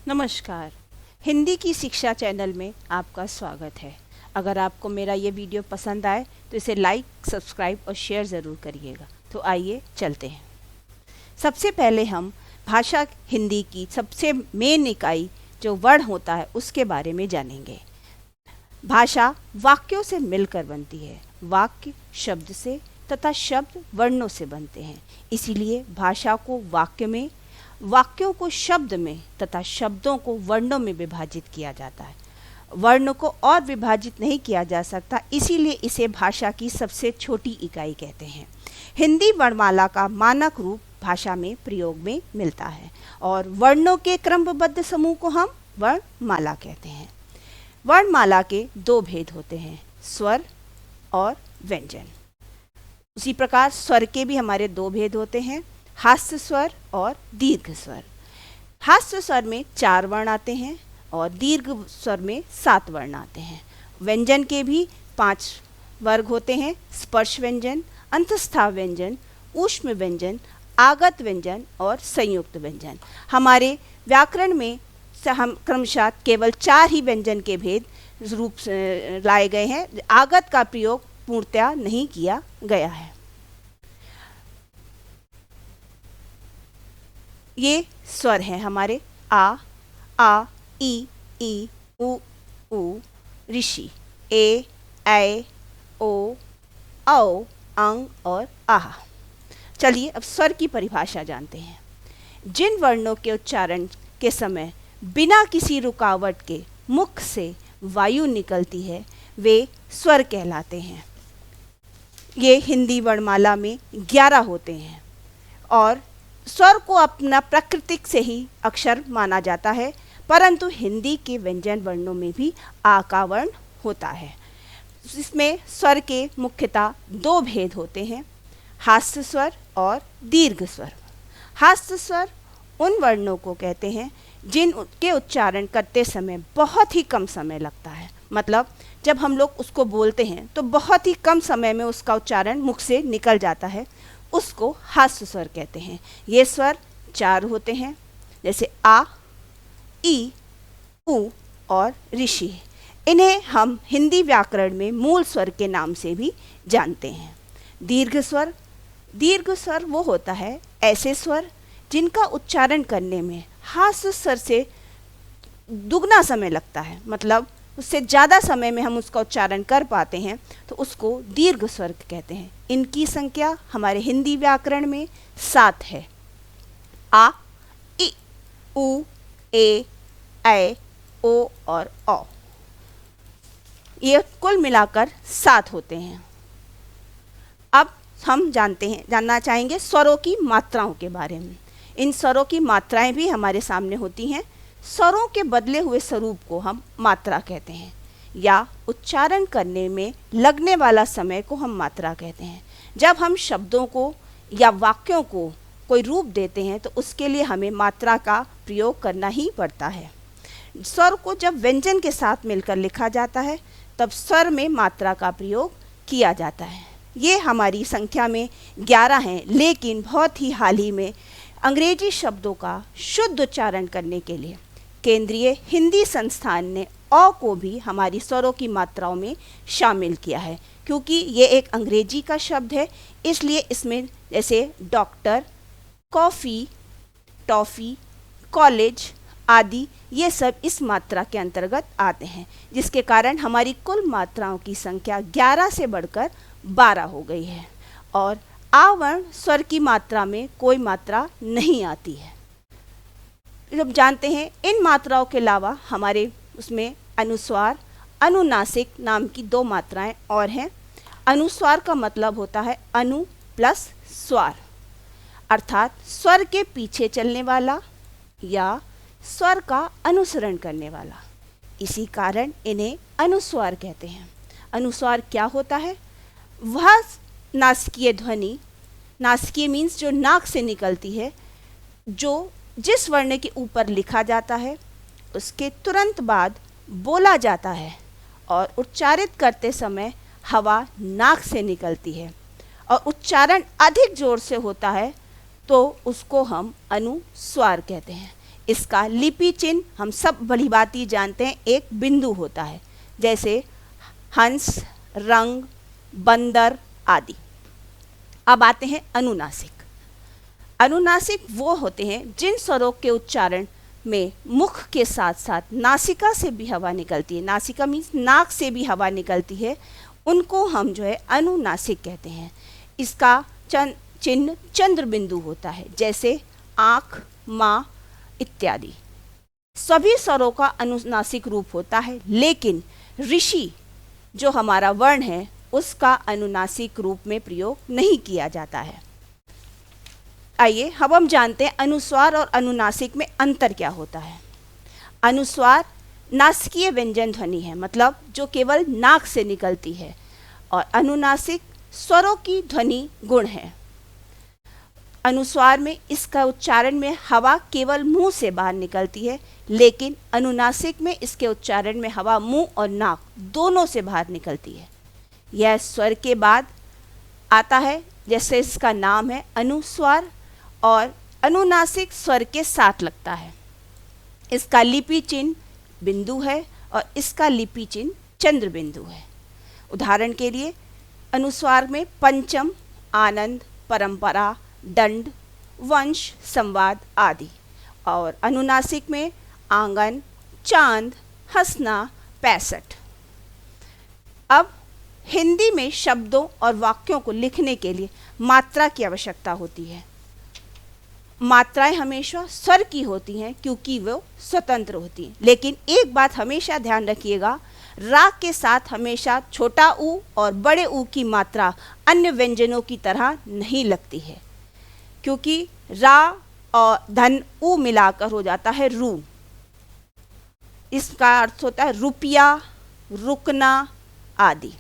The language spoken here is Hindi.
नमस्कार। हिंदी की शिक्षा चैनल में आपका स्वागत है। अगर आपको मेरा ये वीडियो पसंद आए तो इसे लाइक, सब्सक्राइब और शेयर ज़रूर करिएगा। तो आइए चलते हैं। सबसे पहले हम भाषा हिंदी की सबसे मेन इकाई जो वर्ण होता है उसके बारे में जानेंगे। भाषा वाक्यों से मिलकर बनती है। वाक्य शब्द से तथा शब्द वर्णों से बनते हैं। इसीलिए भाषा को वाक्य में, वाक्यों को शब्द में तथा शब्दों को वर्णों में विभाजित किया जाता है। वर्ण को और विभाजित नहीं किया जा सकता, इसीलिए इसे भाषा की सबसे छोटी इकाई कहते हैं। हिंदी वर्णमाला का मानक रूप भाषा में प्रयोग में मिलता है और वर्णों के क्रमबद्ध समूह को हम वर्णमाला कहते हैं। वर्णमाला के दो भेद होते हैं, स्वर और व्यंजन। उसी प्रकार स्वर के भी हमारे दो भेद होते हैं, हास्य स्वर और दीर्घ स्वर। हास्य स्वर में 4 वर्ण आते हैं और दीर्घ स्वर में 7 वर्ण आते हैं। व्यंजन के भी 5 वर्ग होते हैं, स्पर्श व्यंजन, अंतस्था व्यंजन, ऊष्म व्यंजन, आगत व्यंजन और संयुक्त व्यंजन। हमारे व्याकरण में हम क्रमशः केवल 4 ही व्यंजन के भेद रूप से लाए गए हैं। आगत का प्रयोग पूर्णतया नहीं किया गया है। ये स्वर हैं हमारे आ, ई, उ, ऋषि, ए, ऐ, ओ, औ, अंग और आह। चलिए अब स्वर की परिभाषा जानते हैं। जिन वर्णों के उच्चारण के समय बिना किसी रुकावट के मुख से वायु निकलती है वे स्वर कहलाते हैं। ये हिंदी वर्णमाला में 11 होते हैं और स्वर को अपना प्राकृतिक से ही अक्षर माना जाता है, परंतु हिंदी के व्यंजन वर्णों में भी आ का वर्ण होता है। इसमें स्वर के मुख्यतः 2 भेद होते हैं, हास्य स्वर और दीर्घ स्वर। हास्य स्वर उन वर्णों को कहते हैं जिनके उच्चारण करते समय बहुत ही कम समय लगता है। मतलब जब हम लोग उसको बोलते हैं तो बहुत ही कम समय में उसका उच्चारण मुख से निकल जाता है, उसको हास्य स्वर कहते हैं। ये स्वर 4 होते हैं, जैसे आ, ई, उ और ऋषि। इन्हें हम हिंदी व्याकरण में मूल स्वर के नाम से भी जानते हैं। दीर्घ स्वर वो होता है ऐसे स्वर जिनका उच्चारण करने में हास्य स्वर से दुगना समय लगता है, मतलब उससे ज़्यादा समय में हम उसका उच्चारण कर पाते हैं, तो उसको दीर्घ स्वर कहते हैं। इनकी संख्या हमारे हिंदी व्याकरण में 7 है। आ, ई, उ, ए, ऐ, ओ और औ। ये कुल मिलाकर 7 होते हैं। अब हम जानना चाहेंगे स्वरों की मात्राओं के बारे में। इन स्वरों की मात्राएं भी हमारे सामने होती हैं। स्वरों के बदले हुए स्वरूप को हम मात्रा कहते हैं, या उच्चारण करने में लगने वाला समय को हम मात्रा कहते हैं। जब हम शब्दों को या वाक्यों को कोई रूप देते हैं तो उसके लिए हमें मात्रा का प्रयोग करना ही पड़ता है। स्वर को जब व्यंजन के साथ मिलकर लिखा जाता है तब स्वर में मात्रा का प्रयोग किया जाता है। ये हमारी संख्या में 11 हैं, लेकिन बहुत ही हाल ही में अंग्रेजी शब्दों का शुद्ध उच्चारण करने के लिए केंद्रीय हिंदी संस्थान ने अ को भी हमारी स्वरों की मात्राओं में शामिल किया है। क्योंकि ये एक अंग्रेजी का शब्द है, इसलिए इसमें जैसे डॉक्टर, कॉफ़ी, टॉफ़ी, कॉलेज आदि ये सब इस मात्रा के अंतर्गत आते हैं, जिसके कारण हमारी कुल मात्राओं की संख्या 11 से बढ़कर 12 हो गई है। और आवर्ण स्वर की मात्रा में कोई मात्रा नहीं आती है। जब जानते हैं इन मात्राओं के अलावा हमारे उसमें अनुस्वार, अनुनासिक नाम की 2 मात्राएं और हैं। अनुस्वार का मतलब होता है अनु प्लस स्वार, अर्थात स्वर के पीछे चलने वाला या स्वर का अनुसरण करने वाला। इसी कारण इन्हें अनुस्वार कहते हैं। अनुस्वार क्या होता है? वह नासिकीय ध्वनि, नासिकीय मीन्स जो नाक से निकलती है, जो जिस वर्ण के ऊपर लिखा जाता है उसके तुरंत बाद बोला जाता है और उच्चारित करते समय हवा नाक से निकलती है और उच्चारण अधिक जोर से होता है तो उसको हम अनुस्वार कहते हैं। इसका लिपि चिन्ह हम सब भली भांति जानते हैं, एक बिंदु होता है, जैसे हंस, रंग, बंदर आदि। अब आते हैं अनुनासिक। अनुनासिक वो होते हैं जिन स्वरों के उच्चारण में मुख के साथ साथ नासिका से भी हवा निकलती है, नासिका मीन्स नाक से भी हवा निकलती है, उनको हम जो है अनुनासिक कहते हैं। इसका चिन्ह चंद्र बिंदु होता है, जैसे आँख, माँ इत्यादि। सभी स्वरों का अनुनासिक रूप होता है, लेकिन ऋषि जो हमारा वर्ण है उसका अनुनासिक रूप में प्रयोग नहीं किया जाता है। आइए अब हम जानते हैं अनुस्वार और अनुनासिक में अंतर क्या होता है। अनुस्वार नासिकीय व्यंजन ध्वनि है, मतलब जो केवल नाक से निकलती है, और अनुनासिक स्वरों की ध्वनि गुण है। अनुस्वार में इसका उच्चारण में हवा केवल मुंह से बाहर निकलती है, लेकिन अनुनासिक में इसके उच्चारण में हवा मुंह और नाक दोनों से बाहर निकलती है। यह स्वर के बाद आता है, जैसे इसका नाम है अनुस्वार, और अनुनासिक स्वर के साथ लगता है। इसका लिपि चिन्ह बिंदु है और इसका लिपि चिन्ह चंद्र बिंदु है। उदाहरण के लिए अनुस्वार में पंचम, आनंद, परंपरा, दंड, वंश, संवाद आदि, और अनुनासिक में आंगन, चांद, हंसना, 65। अब हिंदी में शब्दों और वाक्यों को लिखने के लिए मात्रा की आवश्यकता होती है। मात्राएं हमेशा स्वर की होती हैं क्योंकि वो स्वतंत्र होती हैं, लेकिन एक बात हमेशा ध्यान रखिएगा, राग के साथ हमेशा छोटा ऊ और बड़े ऊ की मात्रा अन्य व्यंजनों की तरह नहीं लगती है, क्योंकि रा और धन ऊ मिलाकर हो जाता है रू। इसका अर्थ होता है रुपया, रुकना आदि।